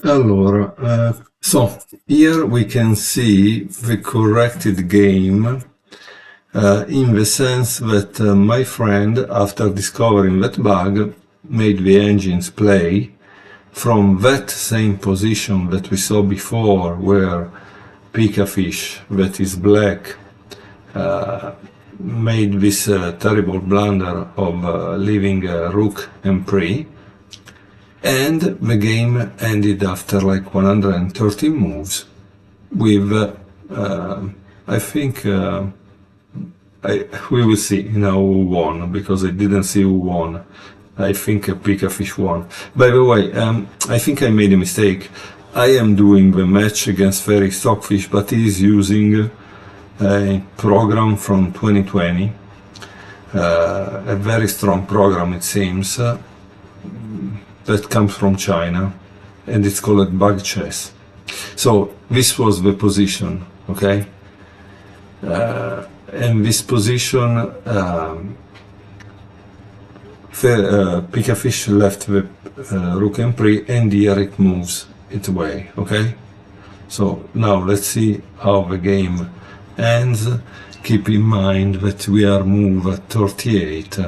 Allora, so here we can see the corrected game in the sense that my friend, after discovering that bug, made the engines play from that same position that we saw before, where Pikafish, that is black, made this terrible blunder of leaving Rook and Pre, and the game ended after like 130 moves with, I think, we will see who won, because I didn't see who won. I think Pikafish won. By the way, I think I made a mistake. I am doing the match against Fairy Stockfish, but he is using a program from 2020, a very strong program it seems, that comes from China, and it's called bug chess. So this was the position, okay? And this position, Pikafish left the Rook and Pre, and here it moves its way, okay? So now let's see how the game ends. Keep in mind that we are move at 38,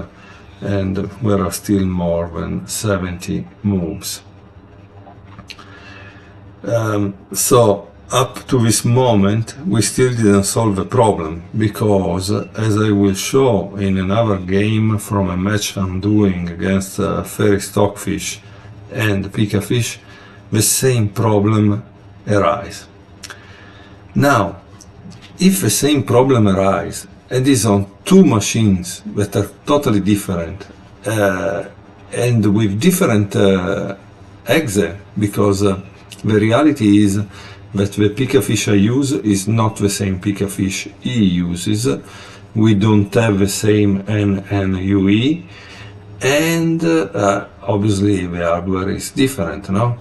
and there are still more than 70 moves. So up to this moment we still didn't solve the problem, because as I will show in another game from a match I'm doing against Fairy Stockfish and Pikafish, the same problem arises. Now, if the same problem arises and is on two machines that are totally different and with different exe, because the reality is that the Pikafish I use is not the same Pikafish he uses. We don't have the same n.2, and obviously the hardware is different, no?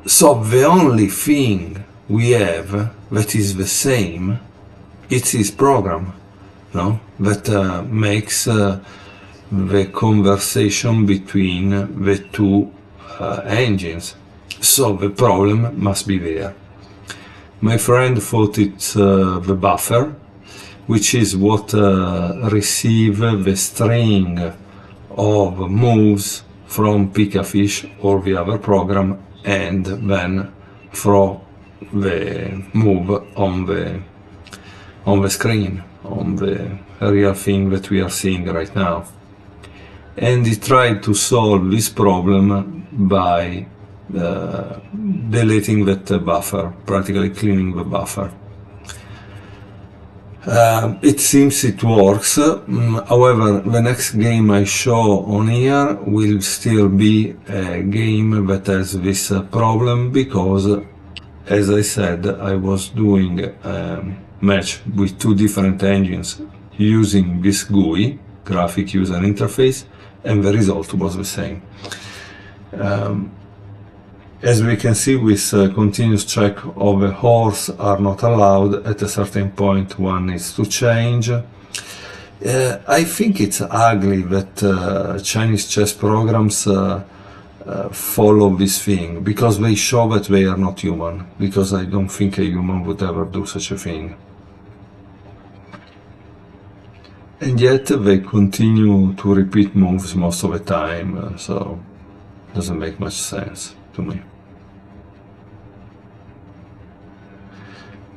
So the only thing we have that is the same, it's his program, no? That makes the conversation between the two engines. So the problem must be there. My friend thought it's the buffer, which is what receive the string of moves from Pikafish or the other program, and then throw the move on the screen, on the real thing that we are seeing right now. And he tried to solve this problem by deleting that buffer, practically cleaning the buffer. It seems it works. However, the next game I show on here will still be a game that has this problem, because as I said, I was doing a match with two different engines using this GUI, graphic user interface, and the result was the same. As we can see, with continuous check of a horse are not allowed. At a certain point one needs to change. I think it's ugly that Chinese chess programs follow this thing, because they show that they are not human, because I don't think a human would ever do such a thing. And yet they continue to repeat moves most of the time, so it doesn't make much sense to me.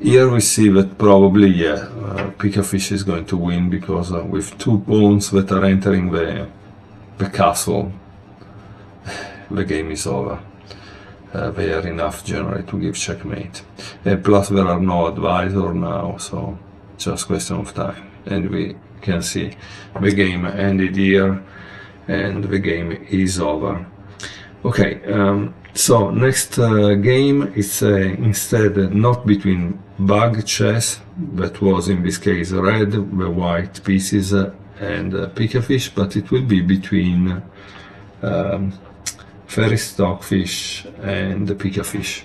Here we see that probably, Pikafish is going to win, because with two pawns that are entering the castle, the game is over. They are enough generally to give checkmate. Plus there are no advisor now, so just question of time. And we can see the game ended here, and the game is over. Okay, so next game is instead not between bug chess, that was in this case red, the white pieces, and Pikafish, but it will be between Fairy Stockfish and Pikafish.